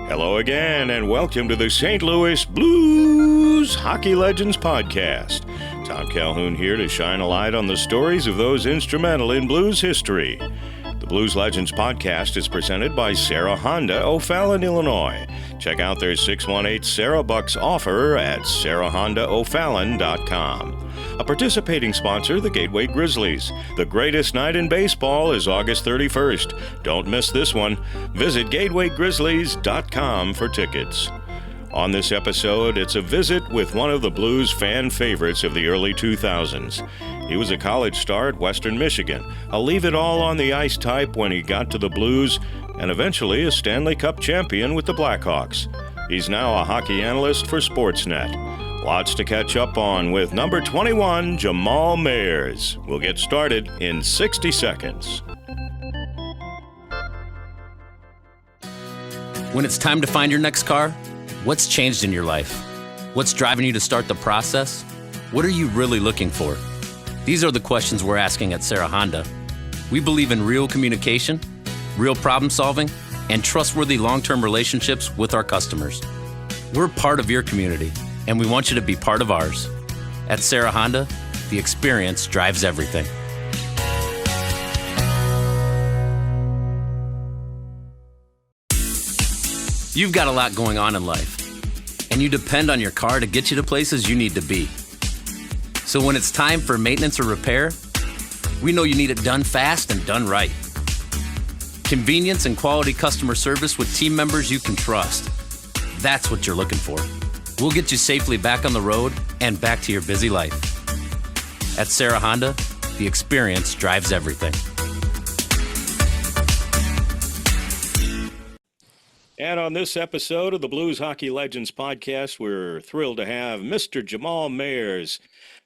Hello again, and welcome to the St. Louis Blues Hockey Legends Podcast. Tom Calhoun here to shine a light on the stories of those instrumental in Blues history. The Blues Legends Podcast is presented by Sarah Honda, O'Fallon, Illinois. Check out their 618 Sarah Bucks offer at sarahhondaofallon.com. A participating sponsor, the Gateway Grizzlies. The greatest night in baseball is August 31st. Don't miss this one. Visit gatewaygrizzlies.com for tickets. On this episode, it's a visit with one of the Blues fan favorites of the early 2000s. He was a college star at Western Michigan, a leave-it-all-on-the-ice type when he got to the Blues, and eventually a Stanley Cup champion with the Blackhawks. He's now a hockey analyst for Sportsnet. Lots to catch up on with number 21, Jamal Mayers. We'll get started in 60 seconds. When it's time to find your next car, what's changed in your life? What's driving you to start the process? What are you really looking for? These are the questions we're asking at Sarah Honda. We believe in real communication, real problem solving, and trustworthy long-term relationships with our customers. We're part of your community, and we want you to be part of ours. At Sarah Honda, the experience drives everything. You've got a lot going on in life, and you depend on your car to get you to places you need to be. So when it's time for maintenance or repair, we know you need it done fast and done right. Convenience and quality customer service with team members you can trust. That's what you're looking for. We'll get you safely back on the road and back to your busy life. At Sarah Honda, the experience drives everything. And on this episode of the Blues Hockey Legends Podcast, we're thrilled to have Mr. Jamal Mayers.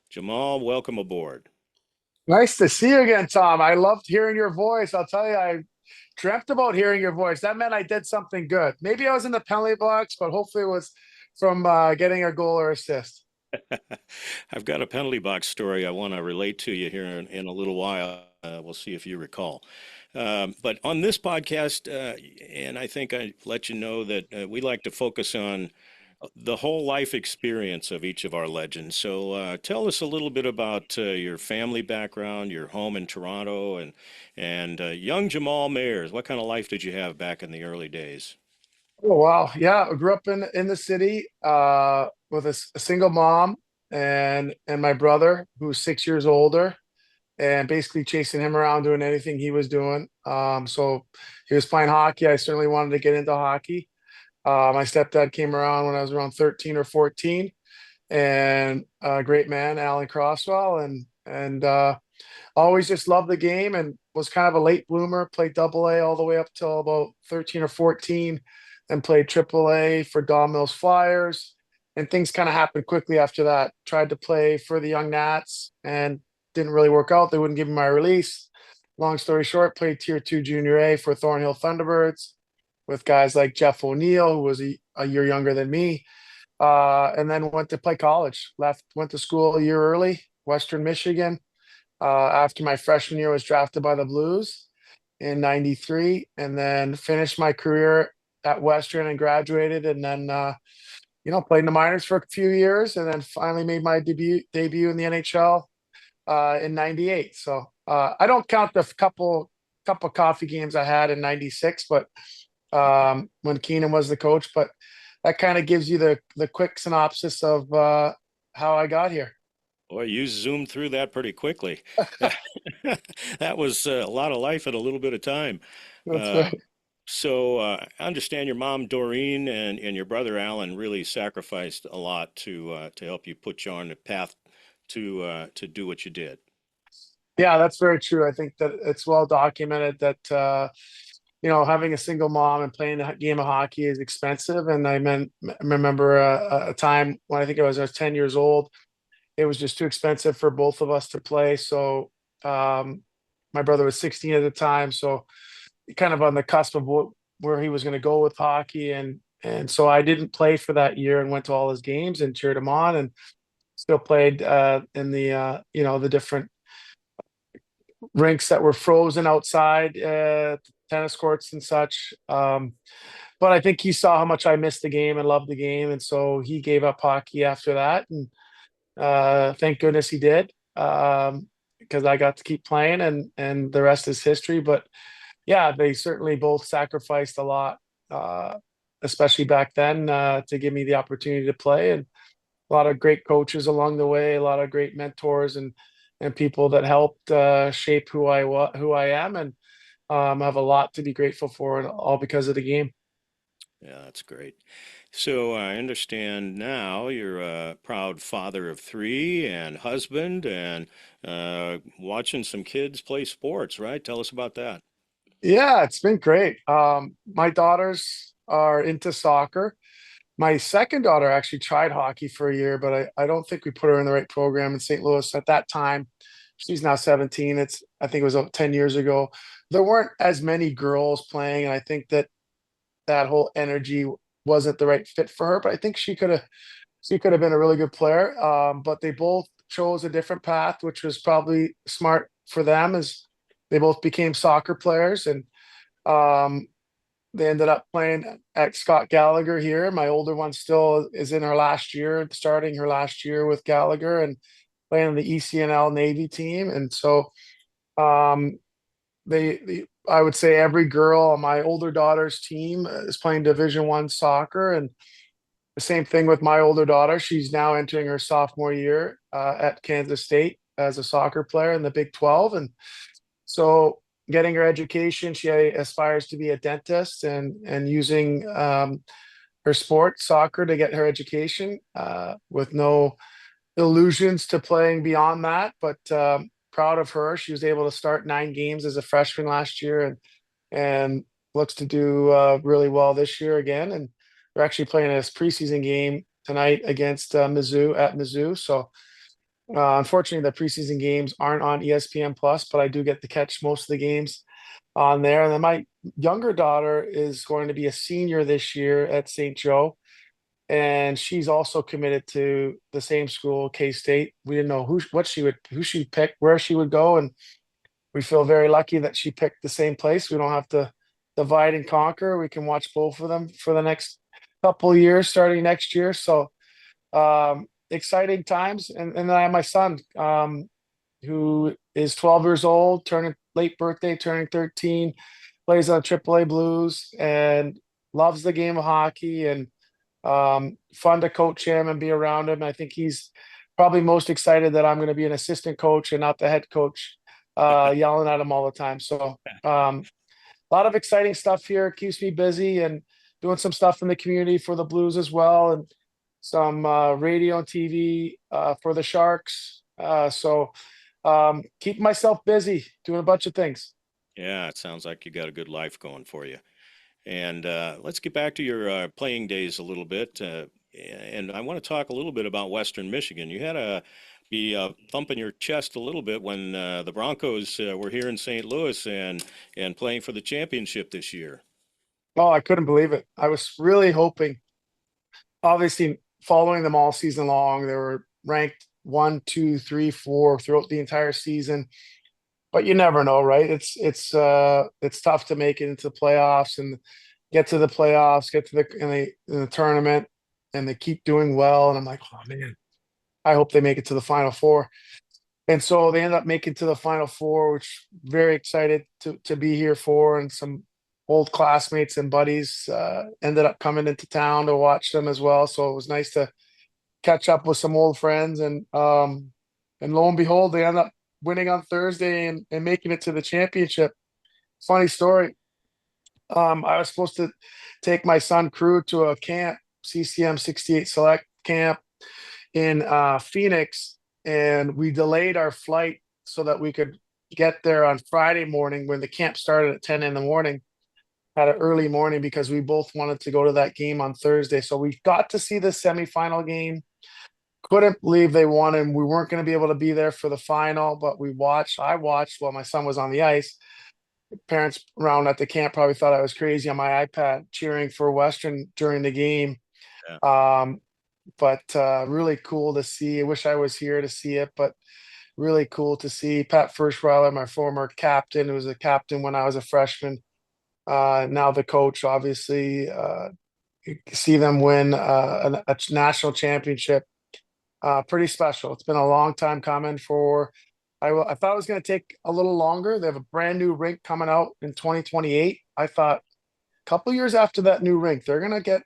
Jamal, welcome aboard. Nice to see you again, Tom. I loved hearing your voice. I'll tell you, I dreamt about hearing your voice. That meant I did something good. Maybe I was in the penalty box, but hopefully it was from getting a goal or assist. I've got a penalty box story I want to relate to you here in a little while. We'll see if you recall. But on this podcast, and I think I let you know that we like to focus on the whole life experience of each of our legends. So tell us a little bit about your family background, your home in Toronto, and young Jamal Mayers. What kind of life did you have back in the early days? Oh, wow. Yeah, I grew up in the city with a single mom and my brother, who's 6 years older, and basically chasing him around doing anything he was doing. So he was playing hockey. I certainly wanted to get into hockey. My stepdad came around when I was around 13 or 14, and a great man, Alan Crosswell, and always just loved the game and was kind of a late bloomer, played double A all the way up till about 13 or 14, then played triple A for Don Mills Flyers, and things kind of happened quickly after that. Tried to play for the Young Nats and didn't really work out. They wouldn't give me my release. Long story short, played Tier 2 Junior A for Thornhill Thunderbirds with guys like Jeff O'Neill, who was a year younger than me, and then went to play college. Went to school a year early, Western Michigan. After my freshman year, was drafted by the Blues in '93, and then finished my career at Western and graduated, and then played in the minors for a few years, and then finally made my debut in the NHL in '98. So I don't count the couple cup of coffee games I had in '96, but when Keenan was the coach, but that kind of gives you the quick synopsis of how I got here. Boy, you zoomed through that pretty quickly. That was a lot of life in a little bit of time. That's right. So I understand your mom, Doreen, and your brother, Alan, really sacrificed a lot to help you put you on the path to do what you did. Yeah, that's very true. I think that it's well documented that having a single mom and playing a game of hockey is expensive. And I remember a time when I was 10 years old, it was just too expensive for both of us to play. So my brother was 16 at the time, so kind of on the cusp of where he was going to go with hockey. And so I didn't play for that year and went to all his games and cheered him on, and still played in the different rinks that were frozen outside, tennis courts and such. but I think he saw how much I missed the game and loved the game, and so he gave up hockey after that. And thank goodness he did, because I got to keep playing, and the rest is history. But yeah, they certainly both sacrificed a lot, uh, especially back then, to give me the opportunity to play. And a lot of great coaches along the way, a lot of great mentors and people that helped shape who I am, and I have a lot to be grateful for, and all because of the game. Yeah, that's great. So I understand now you're a proud father of three and husband and watching some kids play sports, right? Tell us about that. Yeah, it's been great. My daughters are into soccer. My second daughter actually tried hockey for a year, but I don't think we put her in the right program in St. Louis at that time. She's now 17. I think it was 10 years ago. There weren't as many girls playing, and I think that whole energy wasn't the right fit for her. But I think she could have been a really good player. But they both chose a different path, which was probably smart for them, as they both became soccer players. And um, they ended up playing at Scott Gallagher here. My older one still is in her last year, starting her last year with Gallagher and playing on the ECNL Navy team. And so um, I would say every girl on my older daughter's team is playing Division 1 soccer. And the same thing with my older daughter. She's now entering her sophomore year at Kansas State as a soccer player in the Big 12. And so getting her education, she aspires to be a dentist, and using her sport, soccer, to get her education, with no illusions to playing beyond that. But proud of her. She was able to start 9 games as a freshman last year, and looks to do really well this year again. And we're actually playing this preseason game tonight against Mizzou at Mizzou. So unfortunately, the preseason games aren't on ESPN Plus, but I do get to catch most of the games on there. And then my younger daughter is going to be a senior this year at St. Joe, and she's also committed to the same school, K State. We didn't know who she'd pick, where she would go, and we feel very lucky that she picked the same place. We don't have to divide and conquer. We can watch both of them for the next couple of years, starting next year. So exciting times. And then I have my son, who is 12 years old, turning late birthday, turning 13, plays on AAA Blues, and loves the game of hockey, and fun to coach him and be around him. I think he's probably most excited that I'm going to be an assistant coach and not the head coach, yelling at him all the time. So a lot of exciting stuff here. Keeps me busy, and doing some stuff in the community for the Blues as well, and some radio and TV for the Sharks. So keep myself busy doing a bunch of things. Yeah, it sounds like you got a good life going for you. And let's get back to your playing days a little bit. And I want to talk a little bit about Western Michigan. You had to be thumping your chest a little bit when the Broncos were here in St. Louis and playing for the championship this year. Oh, I couldn't believe it. I was really hoping, obviously, following them all season long. They were ranked 1, 2, 3, 4 throughout the entire season. But you never know, right? It's tough to make it into the playoffs and get to the playoffs, get to the tournament, and they keep doing well. And I'm like, oh man, I hope they make it to the Final Four. And so they end up making to the Final Four, which very excited to be here for. And some old classmates and buddies ended up coming into town to watch them as well. So it was nice to catch up with some old friends. And lo and behold, they end up winning on Thursday and making it to the championship. Funny story. I was supposed to take my son Crew to a camp, CCM 68 Select camp in Phoenix, and we delayed our flight so that we could get there on Friday morning when the camp started at 10 in the morning. Had an early morning because we both wanted to go to that game on Thursday. So we got to see the semifinal game. Couldn't believe they won, and we weren't going to be able to be there for the final, but I watched while my son was on the ice. Parents around at the camp probably thought I was crazy on my iPad cheering for Western during the game. Yeah. But really cool to see. I wish I was here to see it, but really cool to see Pat Ferschweiler, my former captain, who was a captain when I was a freshman, now the coach, obviously, see them win a national championship. Pretty special. It's been a long time coming for. I thought it was going to take a little longer. They have a brand new rink coming out in 2028. I thought a couple years after that new rink, they're going to get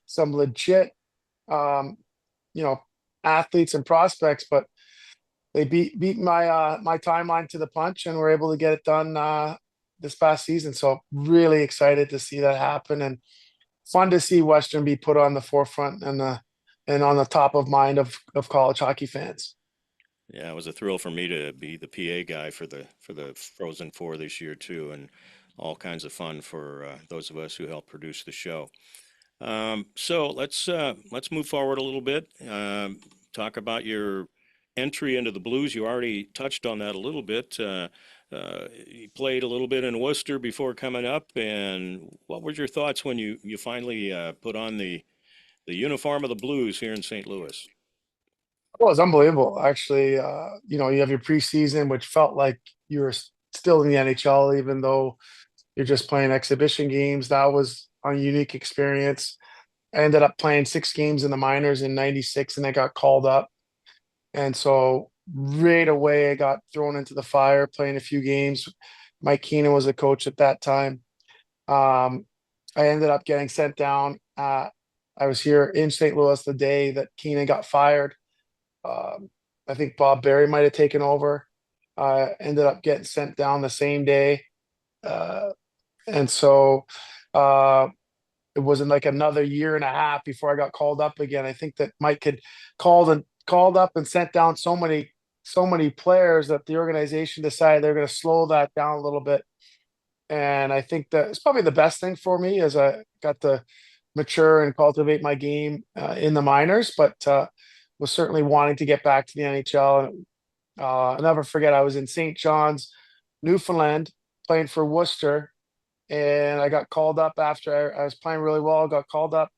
some legit, um, you know, athletes and prospects. But they beat my timeline to the punch and were able to get it done this past season. So really excited to see that happen, and fun to see Western be put on the forefront and on the top of mind of college hockey fans. Yeah, it was a thrill for me to be the PA guy for the Frozen Four this year too, and all kinds of fun for those of us who helped produce the show. So let's move forward a little bit. Talk about your entry into the Blues. You already touched on that a little bit. You played a little bit in Worcester before coming up, and what were your thoughts when you finally put on the uniform of the Blues here in St. Louis? Well, it was unbelievable, actually. You have your preseason, which felt like you were still in the NHL, even though you're just playing exhibition games. That was a unique experience. I ended up playing 6 games in the minors in '96, and I got called up. And so right away, I got thrown into the fire, playing a few games. Mike Keenan was a coach at that time. Um, I ended up getting sent down. I was here in St. Louis the day that Keenan got fired. Um, I think Bob Berry might have taken over. Ended up getting sent down the same day. Uh, and so uh, it wasn't like another year and a half before I got called up again. I think that Mike had called up and sent down so many players that the organization decided they're going to slow that down a little bit. And I think that it's probably the best thing for me as I got to mature and cultivate my game in the minors, but was certainly wanting to get back to the NHL. And I'll never forget, I was in St. John's, Newfoundland, playing for Worcester, and I got called up after I was playing really well. I got called up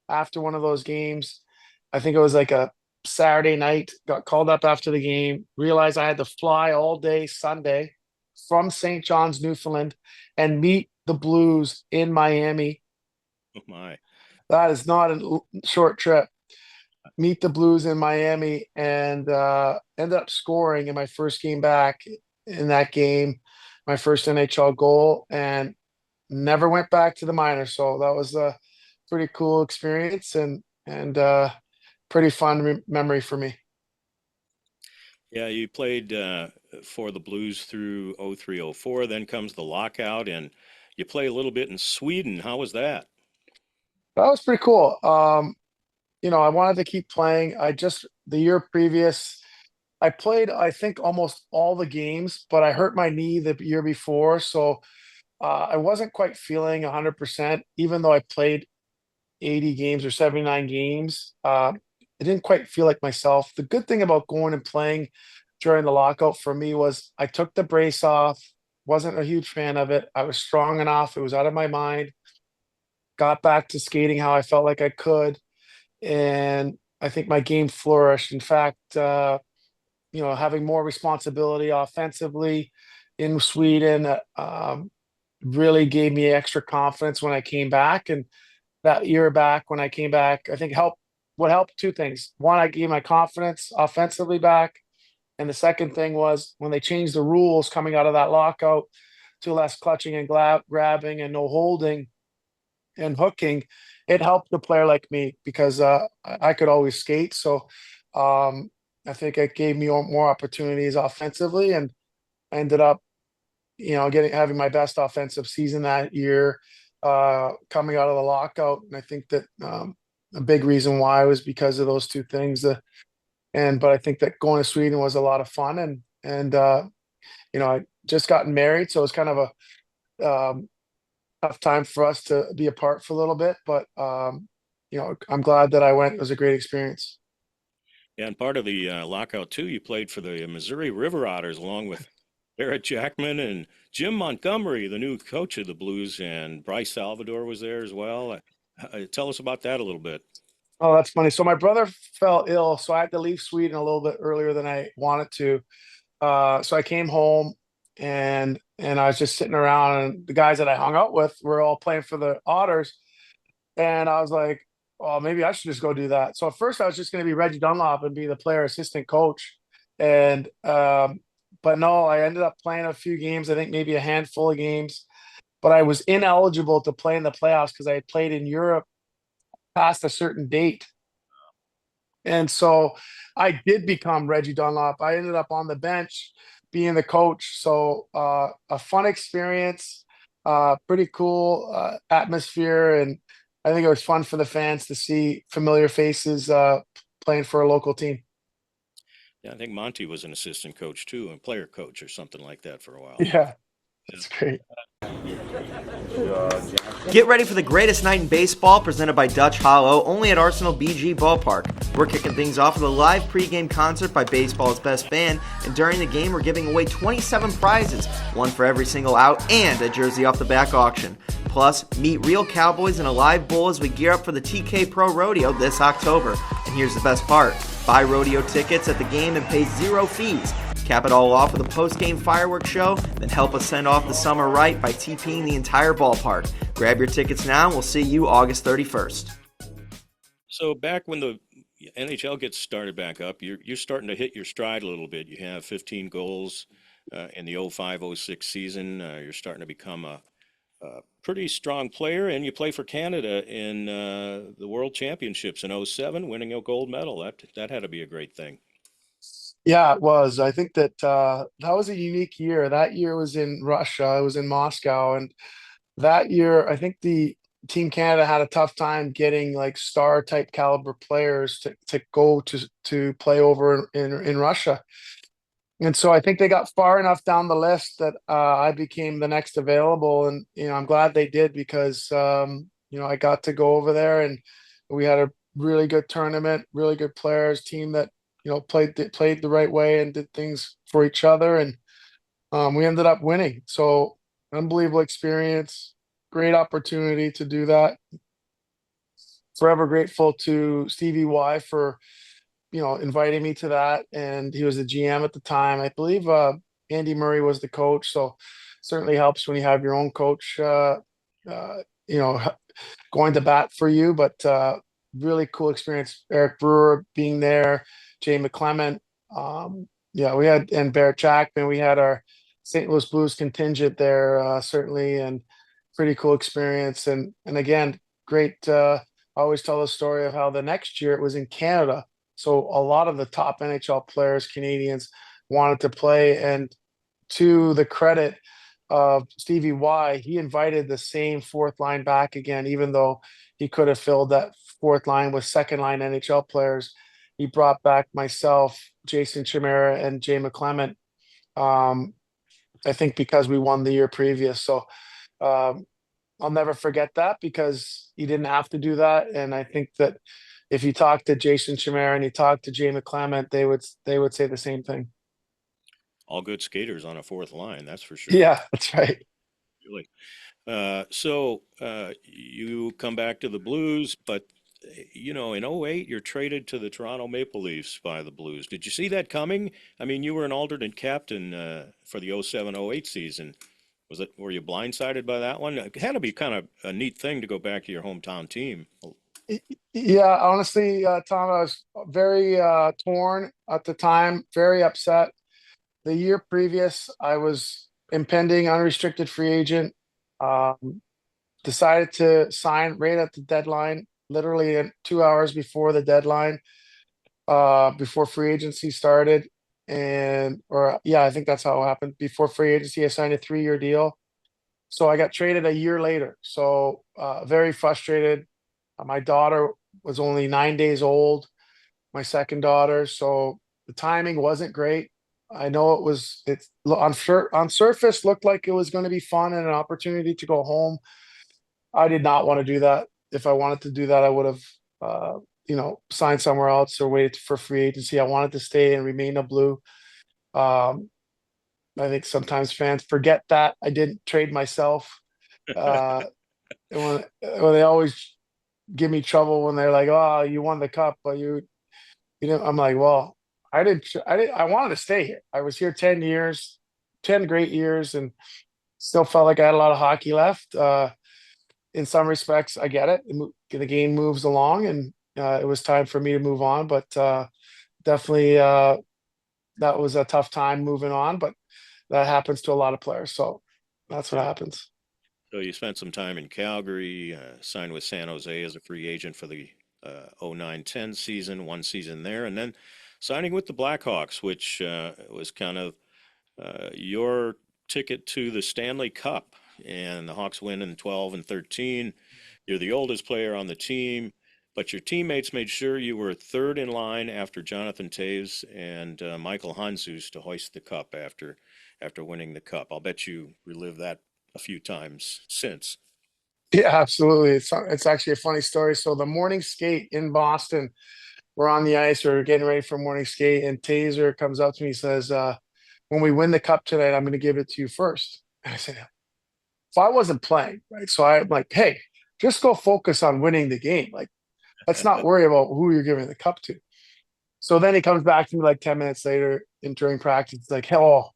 after one of those games. I think it was like a Saturday night. Got called up after the game. Realized I had to fly all day Sunday from St. John's, Newfoundland, and meet the Blues in Miami. Oh my. That is not a short trip. Meet the Blues in Miami, and ended up scoring in my first game back in that game, my first NHL goal, and never went back to the minors. So that was a pretty cool experience, and pretty fun memory for me. Yeah, you played for the Blues through 03, 04. Then comes the lockout, and you play a little bit in Sweden. How was that? That was pretty cool. I wanted to keep playing. The year previous, I played, I think, almost all the games, but I hurt my knee the year before. So I wasn't quite feeling 100%, even though I played 80 games or 79 games. I didn't quite feel like myself. The good thing about going and playing during the lockout for me was I took the brace off, wasn't a huge fan of it. I was strong enough, it was out of my mind, got back to skating how I felt like I could. And I think my game flourished. In fact, having more responsibility offensively in Sweden really gave me extra confidence when I came back. And that year back, when I came back, I think what helped two things. One, I gave my confidence offensively back. And the second thing was when they changed the rules coming out of that lockout to less clutching and grabbing and no holding and hooking, it helped a player like me because I could always skate. So I think it gave me more opportunities offensively, and I ended up, having my best offensive season that year coming out of the lockout. And I think that a big reason why was because of those two things. But I think that going to Sweden was a lot of fun, and I just gotten married, so it was kind of a tough time for us to be apart for a little bit. But I'm glad that I went. It was a great experience. Yeah, and part of the lockout too, you played for the Missouri River Otters along with Barrett Jackman and Jim Montgomery, the new coach of the Blues, and Bryce Salvador was there as well. Tell us about that a little bit. Oh, that's funny. So my brother fell ill, so I had to leave Sweden a little bit earlier than I wanted to. So I came home, and I was just sitting around, and the guys that I hung out with were all playing for the Otters, and I was like, "Oh, maybe I should just go do that." So at first, I was just going to be Reggie Dunlop and be the player assistant coach, and but no, I ended up playing a few games. I think maybe a handful of games, but I was ineligible to play in the playoffs because I had played in Europe past a certain date. And so I did become Reggie Dunlop. I ended up on the bench being the coach. So a fun experience, pretty cool atmosphere. And I think it was fun for the fans to see familiar faces playing for a local team. Yeah, I think Monty was an assistant coach too, and player coach or something like that for a while. Yeah, Yeah. that's great. Get ready for the greatest night in baseball presented by Dutch Hollow, only at Arsenal BG Ballpark. We're kicking things off with a live pregame concert by baseball's best band, and during the game we're giving away 27 prizes, one for every single out, and a jersey off the back auction. Plus, meet real cowboys in a live bull as we gear up for the TK Pro Rodeo this October. And here's the best part. Buy rodeo tickets at the game and pay 0 fees. Cap it all off with a post-game fireworks show, then help us send off the summer right by TPing the entire ballpark. Grab your tickets now, and we'll see you August 31st. So back when the NHL gets started back up, you're starting to hit your stride a little bit. You have 15 goals in the 05-06 season. You're starting to become a pretty strong player, and you play for Canada in the World Championships in 07, winning a gold medal. That had to be a great thing. Yeah, it was. I think that that was a unique year. That year was in Russia. I was in Moscow, and that year I think the Team Canada had a tough time getting like star type caliber players to go to play over in Russia. And so I think they got far enough down the list that I became the next available, and I'm glad they did because I got to go over there, and we had a really good tournament, really good players, team that played the right way and did things for each other, and we ended up winning. So unbelievable experience, great opportunity to do that. Forever grateful to Stevie Y for inviting me to that, and he was the GM at the time. I believe Andy Murray was the coach, so certainly helps when you have your own coach, you know, going to bat for you. But really cool experience. Eric Brewer being there, Jay McClement, yeah, we had and Barrett Jackman. We had our St. Louis Blues contingent there, certainly, and pretty cool experience. And again, great. I always tell the story of how the next year it was in Canada. So a lot of the top NHL players, Canadians, wanted to play. And to the credit of Stevie Y, he invited the same fourth line back again, even though he could have filled that fourth line with second line NHL players. He brought back myself, Jason Chimera, and Jay McClement. I think because we won the year previous. So I'll never forget that because he didn't have to do that. And I think that if you talk to Jason Chimera and you talk to Jay McClement, they would say the same thing. All good skaters on a fourth line, that's for sure. Yeah, that's right. Really. So you come back to the Blues, but in '08, you're traded to the Toronto Maple Leafs by the Blues. Did you see that coming? I mean, you were an alternate captain for the '07-'08 season. Were you blindsided by that one? It had to be kind of a neat thing to go back to your hometown team. Yeah, honestly, Tom, I was very torn at the time, very upset. The year previous, I was impending unrestricted free agent. Decided to sign right at the deadline, literally in 2 hours before the deadline, before free agency started. I think that's how it happened. Before free agency, I signed a 3-year deal. So I got traded a year later. So very frustrated. My daughter was only 9 days old, my second daughter. So the timing wasn't great. I know it's on surface looked like it was going to be fun and an opportunity to go home. I did not want to do that. If I wanted to do that, I would have, signed somewhere else or waited for free agency. I wanted to stay and remain a Blue. I think sometimes fans forget that I didn't trade myself. When they always give me trouble when they're like, "Oh, you won the cup," but I'm like, "Well, I didn't. I wanted to stay here. I was here 10 years, 10 great years and still felt like I had a lot of hockey left. In some respects, I get it. The game moves along, and it was time for me to move on. But definitely, that was a tough time moving on. But that happens to a lot of players. So that's what happens. So you spent some time in Calgary, signed with San Jose as a free agent for the 09-10 season, one season there, and then signing with the Blackhawks, which was kind of your ticket to the Stanley Cup. And the Hawks win in 12 and 13. You're the oldest player on the team, but your teammates made sure you were third in line after Jonathan Toews and Michael Handzus to hoist the cup after winning the cup. I'll bet you relived that a few times since. Yeah, absolutely. It's actually a funny story. So the morning skate in Boston, we're on the ice, we're getting ready for morning skate, and Taser comes up to me and says, when we win the cup tonight, I'm going to give it to you first. And I said, if I wasn't playing, right? So I'm like, hey, just go focus on winning the game. Like, let's not worry about who you're giving the cup to. So then he comes back to me like 10 minutes later and during practice. It's like, oh,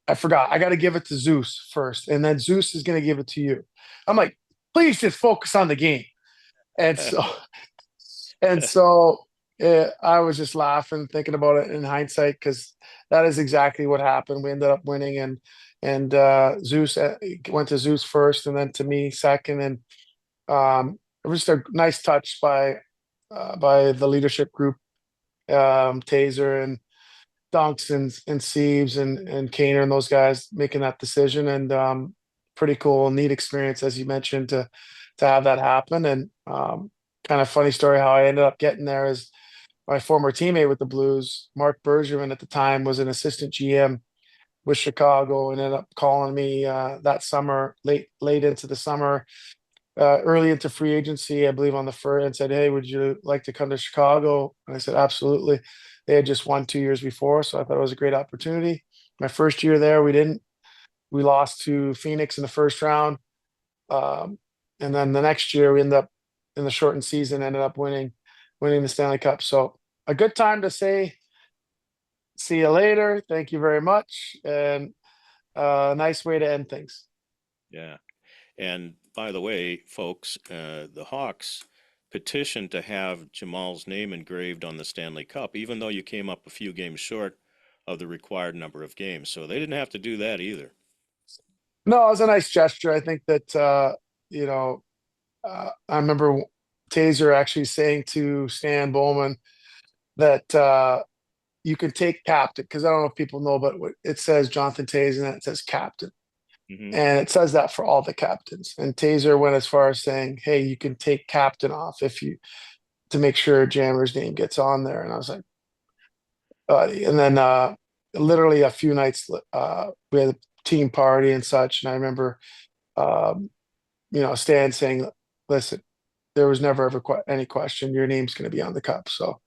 I forgot. I got to give it to Zeus first. And then Zeus is going to give it to you. I'm like, please just focus on the game. And so I was just laughing, thinking about it in hindsight, because that is exactly what happened. We ended up winning, and Zeus went to Zeus first, and then to me second. And it was just a nice touch by the leadership group, Taser and Dunks and Siebes and Kaner and those guys making that decision. And pretty cool, neat experience, as you mentioned, to have that happen. And kind of funny story how I ended up getting there is my former teammate with the Blues, Mark Bergevin at the time, was an assistant GM with Chicago and ended up calling me that summer, late into the summer, early into free agency, I believe on the first, and said, hey, would you like to come to Chicago? And I said, absolutely. They had just won 2 years before, so I thought it was a great opportunity. My first year there, we lost to Phoenix in the first round. And then the next year we ended up in the shortened season, ended up winning the Stanley Cup. So a good time to say, see you later. Thank you very much. And a nice way to end things. Yeah. And by the way, folks, the Hawks petitioned to have Jamal's name engraved on the Stanley Cup, even though you came up a few games short of the required number of games. So they didn't have to do that either. No, it was a nice gesture. I think that, I remember Taser actually saying to Stan Bowman that you can take captain, because I don't know if people know, but it says Jonathan Taser and it says captain. Mm-hmm. And it says that for all the captains. And Taser went as far as saying, hey, you can take captain off to make sure Jammer's name gets on there. And I was like, and then literally a few nights, we had a team party and such. And I remember, Stan saying, listen, there was never ever any question your name's going to be on the cup. So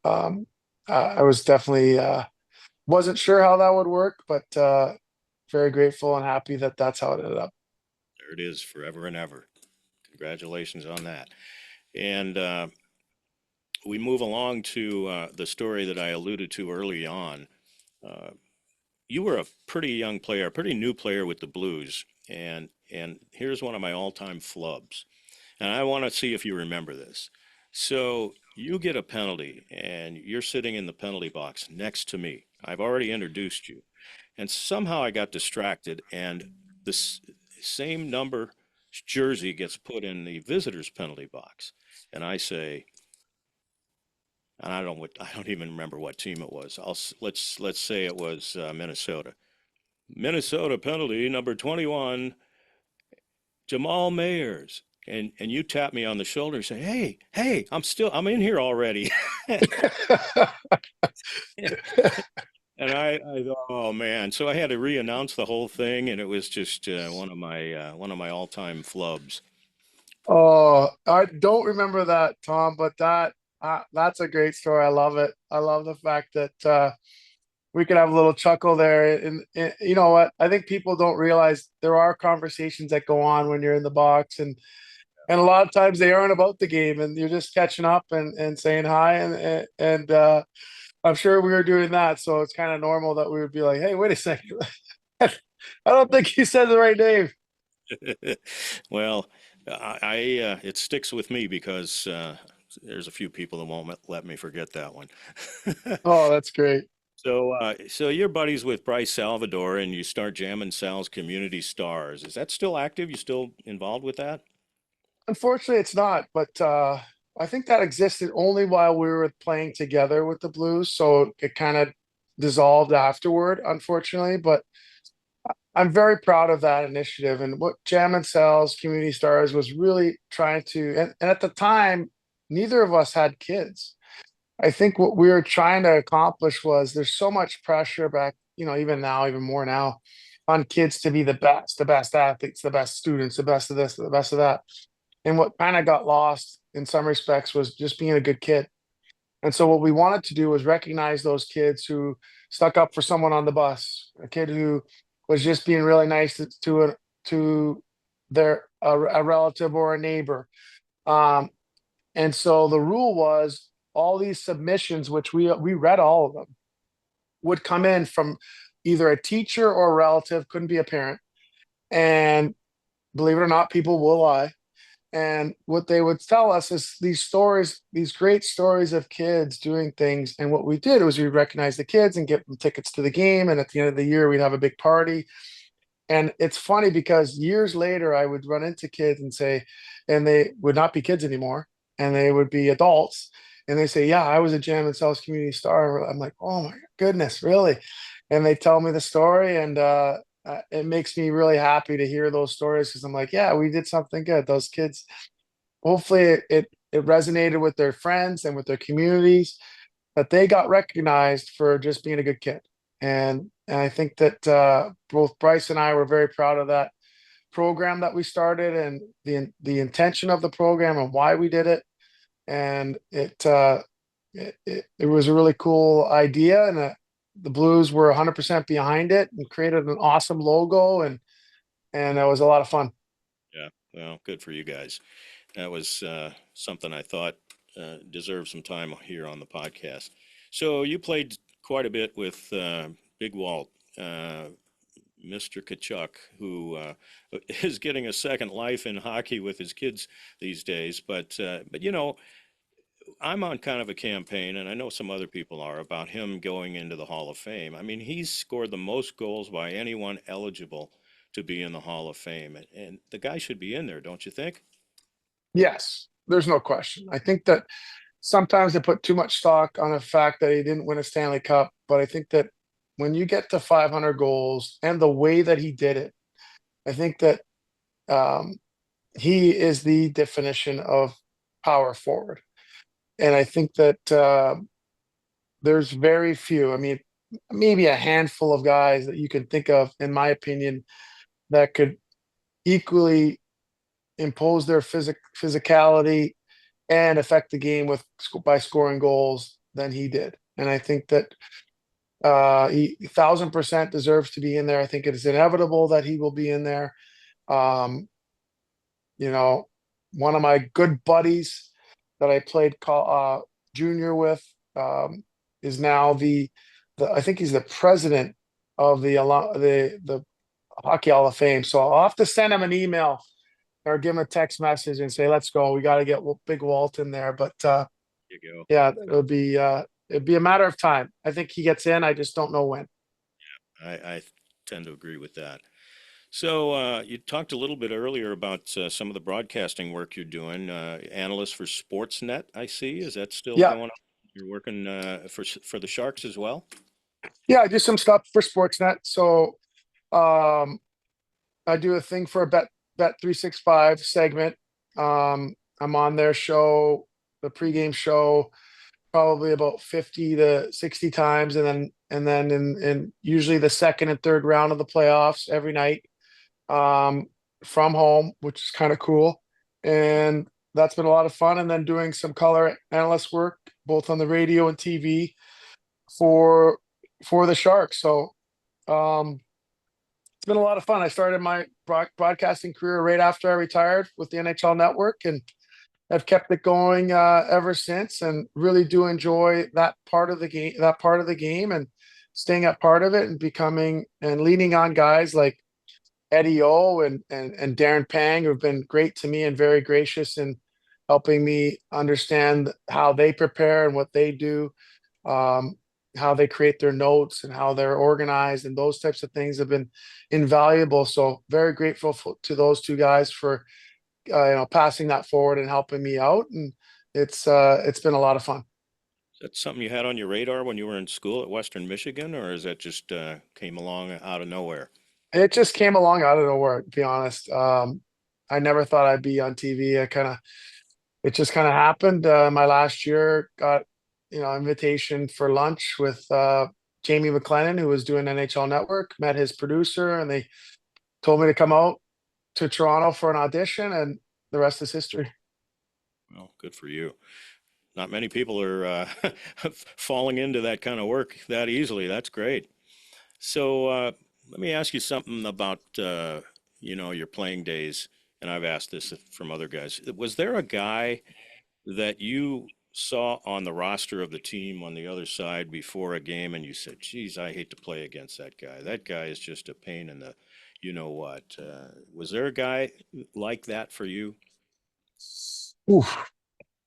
I was definitely wasn't sure how that would work, but very grateful and happy that that's how it ended up. There it is, forever and ever. Congratulations on that. And we move along to the story that I alluded to early on. You were a pretty young player, a pretty new player with the Blues, and here's one of my all-time flubs. And I want to see if you remember this. So you get a penalty, and you're sitting in the penalty box next to me. I've already introduced you. And somehow I got distracted, and this same number jersey gets put in the visitor's penalty box. And I say, and I don't even remember what team it was. Let's say it was Minnesota. Minnesota penalty number 21, Jamal Mayers. And you tap me on the shoulder and say, hey, I'm in here already. And I thought, oh man! So I had to re-announce the whole thing, and it was just one of my all-time flubs. Oh, I don't remember that, Tom, but that's a great story. I love it. I love the fact that we could have a little chuckle there. And you know what? I think people don't realize there are conversations that go on when you're in the box, and a lot of times they aren't about the game, and you're just catching up and saying hi, and I'm sure we were doing that. So it's kind of normal that we would be like, hey, wait a second. I don't think he said the right name. Well, it sticks with me because there's a few people that won't let me forget that one. Oh, that's great. So you're buddies with Bryce Salvador, and you start jamming Sal's Community Stars. Is that still active? You still involved with that? Unfortunately, it's not, but I think that existed only while we were playing together with the Blues. So it kind of dissolved afterward, unfortunately. But I'm very proud of that initiative and what Jam and Sal's Community Stars was really trying to. And at the time, neither of us had kids. I think what we were trying to accomplish was there's so much pressure back, even now, even more now, on kids to be the best athletes, the best students, the best of this, the best of that. And what kind of got lost in some respects was just being a good kid. And so what we wanted to do was recognize those kids who stuck up for someone on the bus, a kid who was just being really nice to their a relative or a neighbor. Um, and so the rule was all these submissions, which we read all of them, would come in from either a teacher or a relative, couldn't be a parent. And believe it or not, people will lie. And what they would tell us is these stories, these great stories of kids doing things. And what we did was we recognized the kids and get them tickets to the game. And at the end of the year, we'd have a big party. And it's funny because years later, I would run into kids and say, and they would not be kids anymore, and they would be adults. And they say, "Yeah, I was a Jam and Cells Community Star." I'm like, "Oh my goodness, really?" And they tell me the story, and it makes me really happy to hear those stories because I'm like, "Yeah, we did something good." Those kids, hopefully, it resonated with their friends and with their communities, that they got recognized for just being a good kid. And I think that both Bryce and I were very proud of that program that we started and the intention of the program and why we did it. And it was a really cool idea, and the Blues were 100% behind it and created an awesome logo, and it was a lot of fun. Yeah. Well, good for you guys. That was something I thought deserved some time here on the podcast. So you played quite a bit with Big Walt, Mr. Kachuk, who is getting a second life in hockey with his kids these days. But I'm on kind of a campaign, and I know some other people are, about him going into the Hall of Fame. I mean, he's scored the most goals by anyone eligible to be in the Hall of Fame, and the guy should be in there, don't you think? Yes, there's no question. I think that sometimes they put too much stock on the fact that he didn't win a Stanley Cup, but I think that when you get to 500 goals and the way that he did it, I think that um, he is the definition of power forward. And I think that there's very few, I mean, maybe a handful of guys that you can think of, in my opinion, that could equally impose their physicality and affect the game with by scoring goals than he did. And I think that he 1,000% deserves to be in there. I think it is inevitable that he will be in there. Um, you know, one of my good buddies that I played junior with is now the I think he's the president of the Hockey Hall of Fame. So I'll have to send him an email or give him a text message and say, "Let's go. We got to get Big Walt in there." But You go. yeah, it'd be a matter of time. I think he gets in. I just don't know when. I tend to agree with that. So you talked a little bit earlier about some of the broadcasting work you're doing. Analyst for Sportsnet, I see. Is that still Yeah, going on? You're working for the Sharks as well? yeah. I do some stuff for Sportsnet. So um, I do a thing for a Bet365 segment. I'm on their show, the pregame show, probably about 50 to 60 times, and then in usually the second and third round of the playoffs every night, um, from home, which is kind of cool. And that's been a lot of fun. And then doing some color analyst work, both on the radio and TV for the Sharks. So um, it's been a lot of fun. I started my broadcasting career right after I retired with the NHL Network, and I've kept it going ever since, and really do enjoy that part of the game. And staying at part of it and becoming and leaning on guys like Eddie O and Darren Pang, who've been great to me and very gracious in helping me understand how they prepare and what they do, how they create their notes and how they're organized, and those types of things have been invaluable. So very grateful to those two guys for passing that forward and helping me out. And it's been a lot of fun. Is that something you had on your radar when you were in school at Western Michigan, or is that just came along out of nowhere? It just came along out of nowhere, to be honest. I never thought I'd be on TV. It just kind of happened. My last year got, invitation for lunch with Jamie McLennan, who was doing NHL Network, met his producer, and they told me to come out to Toronto for an audition, and the rest is history. Well, good for you. Not many people are falling into that kind of work that easily. That's great. So let me ask you something about, your playing days. And I've asked this from other guys. Was there a guy that you saw on the roster of the team on the other side before a game and you said, geez, I hate to play against that guy. That guy is just a pain in the you-know-what. Was there a guy like that for you? Oof.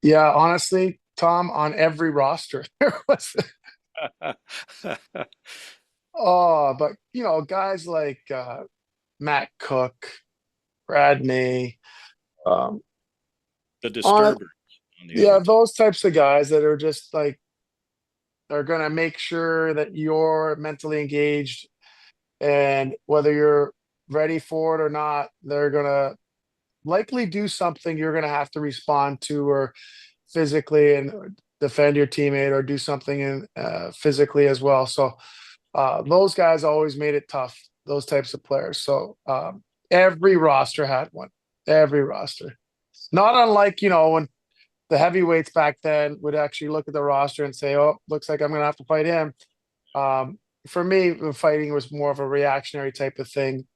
Yeah, honestly, Tom, on every roster there was. But guys like Matt Cook, Brad May, the disturbers. Those types of guys that are just like, are going to make sure that you're mentally engaged, and whether you're ready for it or not, they're going to likely do something you're going to have to respond to, or physically, and defend your teammate, or do something physically as well. So those guys always made it tough, those types of players. So every roster had one, every roster. Not unlike, when the heavyweights back then would actually look at the roster and say, oh, looks like I'm going to have to fight him. For me, fighting was more of a reactionary type of thing,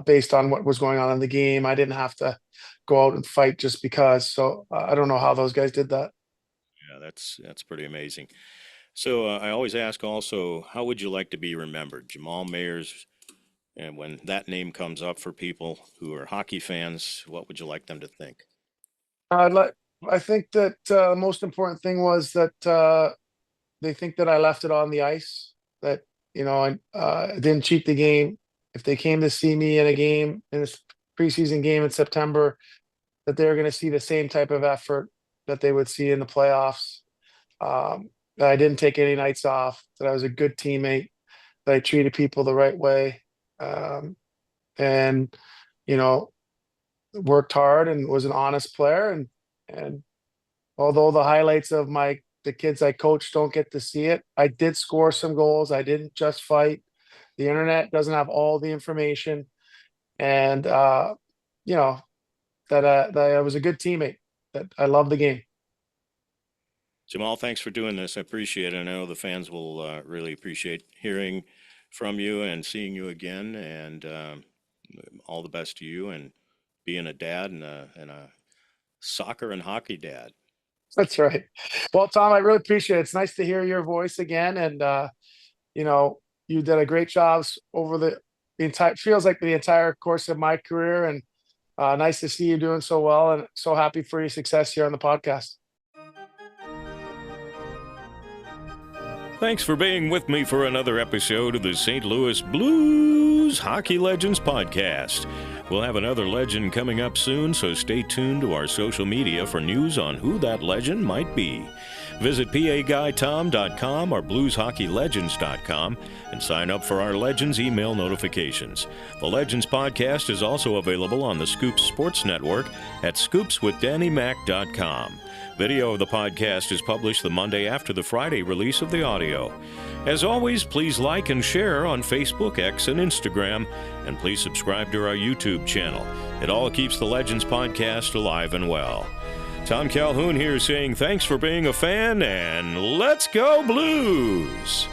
based on what was going on in the game. I didn't have to go out and fight just because. So I don't know how those guys did that. Yeah, that's pretty amazing. So I always ask also, how would you like to be remembered? Jamal Mayers, and when that name comes up for people who are hockey fans, what would you like them to think? I think that the most important thing was that they think that I left it on the ice, that, I didn't cheat the game. If they came to see me in a game, in a preseason game in September, that they're going to see the same type of effort that they would see in the playoffs. That I didn't take any nights off, that I was a good teammate, that I treated people the right way, and, worked hard and was an honest player. And although the highlights of the kids I coached don't get to see it, I did score some goals. I didn't just fight. The internet doesn't have all the information, and that I was a good teammate, that I love the game. Jamal, thanks for doing this. I appreciate it. I know the fans will really appreciate hearing from you and seeing you again, and all the best to you, and being a dad and a soccer and hockey dad. That's right. Well, Tom, I really appreciate it. It's nice to hear your voice again. And, you did a great job over the entire, feels like the entire course of my career. And nice to see you doing so well, and so happy for your success here on the podcast. Thanks for being with me for another episode of the St. Louis Blues Hockey Legends Podcast. We'll have another legend coming up soon, so stay tuned to our social media for news on who that legend might be. Visit PAGuyTom.com or BluesHockeyLegends.com and sign up for our Legends email notifications. The Legends Podcast is also available on the Scoops Sports Network at scoopswithdannymac.com. Video of the podcast is published the Monday after the Friday release of the audio. As always, please like and share on Facebook, X, and Instagram, and please subscribe to our YouTube channel. It all keeps the Legends Podcast alive and well. Tom Calhoun here saying thanks for being a fan, and let's go Blues!